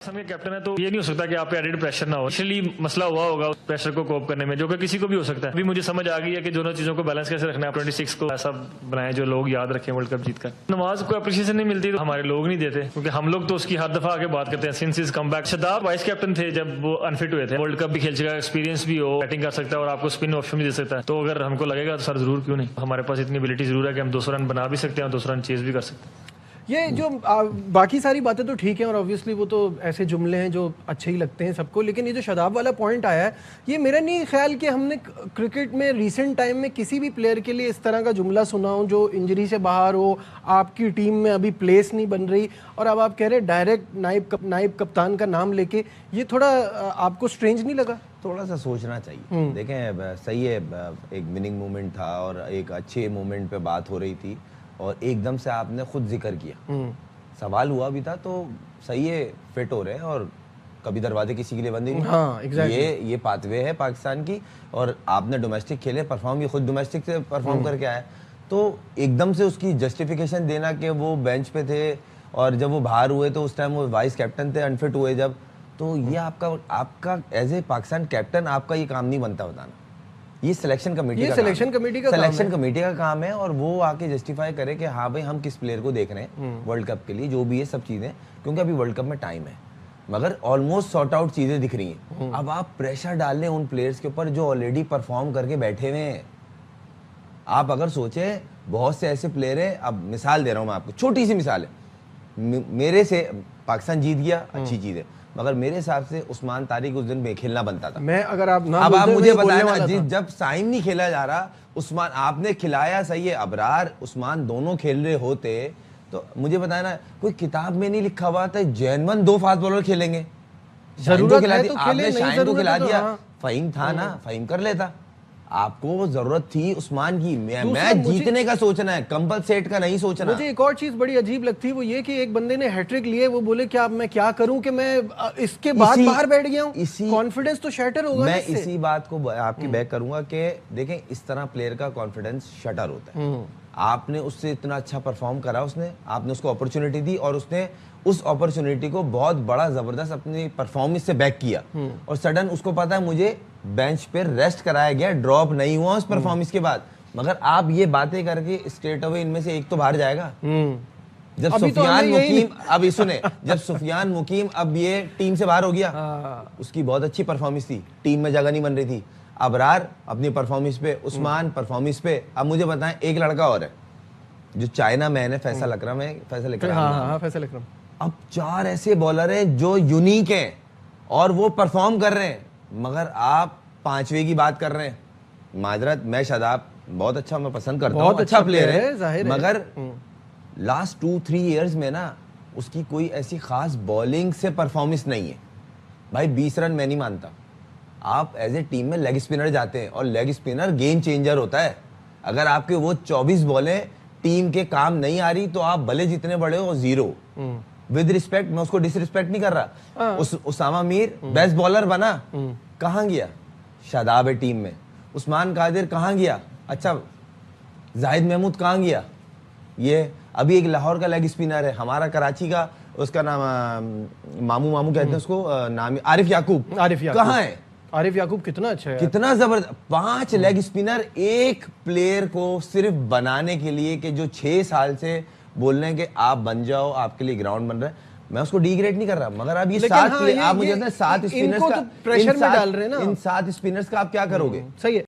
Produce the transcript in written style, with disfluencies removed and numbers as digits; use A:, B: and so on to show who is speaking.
A: के कैप्टन है तो ये नहीं हो सकता कि आप पे एडेड प्रेशर ना हो। एक्चुअली मसला हुआ होगा उस प्रेशर को कोप करने में, जो कि किसी को भी हो सकता है। अभी मुझे समझ आ गई है कि दोनों चीजों को बैलेंस कैसे रखना है। 26 को ऐसा बनाए जो लोग याद रखें वर्ल्ड कप जीतकर। नवाज को अप्रिशिएशन नहीं मिलती तो हमारे लोग नहीं देते, क्योंकि हम लोग तो उसकी हर दफा आगे बात करते हैं since is come back. Shadab vice captain थे जब वो अनफिट हुए थे। वर्ल्ड कप भी खेल चुका, एक्सपीरियंस भी हो, बैटिंग कर सकता है और आपको स्पिन ऑप्शन भी दे सकता है। तो अगर हमको लगेगा तो सर जरूर क्यों नहीं, हमारे पास इतनी एबिलिटी जरूर है कि हम 200 रन बना भी सकते हैं और 200 रन चेज भी कर सकते हैं।
B: ये जो बाकी सारी बातें तो ठीक है और ऑब्वियसली वो तो ऐसे जुमले हैं जो अच्छे ही लगते हैं सबको, लेकिन ये जो शादाब वाला पॉइंट आया है, ये मेरा नहीं ख्याल कि हमने क्रिकेट में रिसेंट टाइम में किसी भी प्लेयर के लिए इस तरह का जुमला सुना हो जो इंजरी से बाहर हो, आपकी टीम में अभी प्लेस नहीं बन रही और अब आप कह रहे डायरेक्ट नाइब कप्तान का नाम लेके। ये थोड़ा आपको स्ट्रेंज नहीं लगा?
C: थोड़ा सा सोचना चाहिए। देखें, सही है, एक विनिंग मोमेंट था और एक अच्छे मोमेंट पे बात हो रही थी और एकदम से आपने खुद जिक्र किया, सवाल हुआ भी था तो सही है, फिट हो रहे हैं और कभी दरवाजे किसी के लिए बंद नहीं।
B: हाँ, exactly.
C: ये पाथवे है पाकिस्तान की और आपने डोमेस्टिक खेले, परफॉर्म, ये खुद डोमेस्टिक से परफॉर्म करके आया, तो एकदम से उसकी जस्टिफिकेशन देना कि वो बेंच पे थे और जब वो बाहर हुए तो उस टाइम वो वाइस कैप्टन थे, अनफिट हुए जब, तो ये आपका एज ए पाकिस्तान कैप्टन आपका ये काम नहीं बनता बताना। ये सिलेक्शन कमेटी का काम है और वो आके जस्टिफाई करे कि हाँ भाई हम किस प्लेयर को देख रहे हैं वर्ल्ड कप के लिए, जो भी है सब चीजें, क्योंकि अभी वर्ल्ड कप में टाइम है मगर ऑलमोस्ट सॉर्ट आउट चीजें दिख रही हैं। अब आप प्रेशर डाल लें उन प्लेयर्स के ऊपर जो ऑलरेडी परफॉर्म करके बैठे हुए हैं। आप अगर सोचे बहुत से ऐसे प्लेयर हैं, अब मिसाल दे रहा हूं मैं आपको, छोटी सी मिसाल है, मेरे से पाकिस्तान जीत गया, अच्छी चीज है, मगर मेरे हिसाब से उस्मान तारिक उस दिन में खेलना बनता था।
B: मैं अगर आप
C: अब आप मुझे बताएं ना, जब साइम नहीं खेला जा रहा, उस्मान आपने खिलाया, सही है, अबरार उस्मान दोनों खेल रहे होते तो मुझे बताया ना, कोई किताब में नहीं लिखा हुआ था जैनमन 2 फास्ट बॉलर खेलेंगे,
B: जरूरत है तो
C: आपने शाहीन को खिला दिया, फहीम था ना, फहीम कर लेता। आपको वो जरूरत थी उस्मान की, मैच जीतने का सोचना है, कंपलसेट का नहीं सोचना।
B: मुझे एक और चीज बड़ी अजीब लगती है, वो ये कि एक बंदे ने हैट्रिक लिए, वो बोले क्या मैं क्या करूं कि मैं इसके बाद बाहर बैठ गया हूं, कॉन्फिडेंस तो शटर होगा।
C: मैं इसी बात को आपकी बैक करूंगा कि देखें, इस तरह प्लेयर का कॉन्फिडेंस शटर होता है। आपने उससे इतना अच्छा परफॉर्म करा, आपने उसको अपॉर्चुनिटी दी और उसने उस अपॉर्चुनिटी को बहुत बड़ा जबरदस्त अपनी परफॉर्मेंस से बैक किया और सडन उसको पता है मुझे बेंच पे रेस्ट कराया गया, ड्रॉप नहीं हुआ उस परफॉर्मेंस के बाद, मगर आप ये बातें करके स्ट्रेट अवे इनमें से एक तो बाहर जाएगा। जब सुफियान मुकीम, अब ये सुने, जब सुफियान मुकीम अब ये टीम से बाहर हो गया, उसकी बहुत अच्छी परफॉर्मेंस थी, टीम में जगह नहीं बन रही थी, अबरार अपनी परफॉर्मेंस पे, उस्मान परफॉर्मेंस पे। अब मुझे बताएं, एक लड़का और है जो चाइना मैन है, फैसल अकरम है, फैसल अकरम। अब 4 ऐसे बॉलर हैं जो यूनिक हैं और वो परफॉर्म कर रहे हैं, मगर आप 5वें की बात कर रहे हैं। माजरत, मैं शादाब बहुत अच्छा, मैं पसंद करता हूँ, अच्छा प्लेयर है, मगर लास्ट 2-3 इयर्स में ना उसकी कोई ऐसी खास बॉलिंग से परफॉर्मेंस नहीं है। भाई 20 रन मैं नहीं मानता, आप एज ए टीम में लेग स्पिनर जाते हैं और लेग स्पिनर गेम चेंजर होता है। अगर आपके वो 24 बॉलें टीम के काम नहीं आ रही तो आप भले जितने बड़े हो, जीरो। विद रिस्पेक्ट, मैं उसको डिसरिस्पेक्ट नहीं कर रहा, उसामा मीर बेस्ट बॉलर बना, कहां गया? शादाब है टीम में, उस्मान कादिर कहां गया? अच्छा, जाहिद महमूद कहां गया? ये अभी एक लाहौर का लेग स्पिनर है, हमारा कराची का, उसका नाम मामू कहते हैं उसको, नाम आरिफ याकूब कहां है?
B: आरिफ याकूब कितना अच्छा है,
C: कितना जबरदस्त। 5 लेग स्पिनर एक प्लेयर को सिर्फ बनाने के लिए कि जो 6 साल से बोल रहे हैं कि आप बन जाओ, आपके लिए ग्राउंड बन रहा है। मैं उसको डिग्रेड नहीं कर रहा, मगर अब ये 7 आप मुझे 7 स्पिनर्स का प्रेशर में डाल रहे हैं ना, इन 7 स्पिनर्स का आप क्या करोगे?
B: सही है।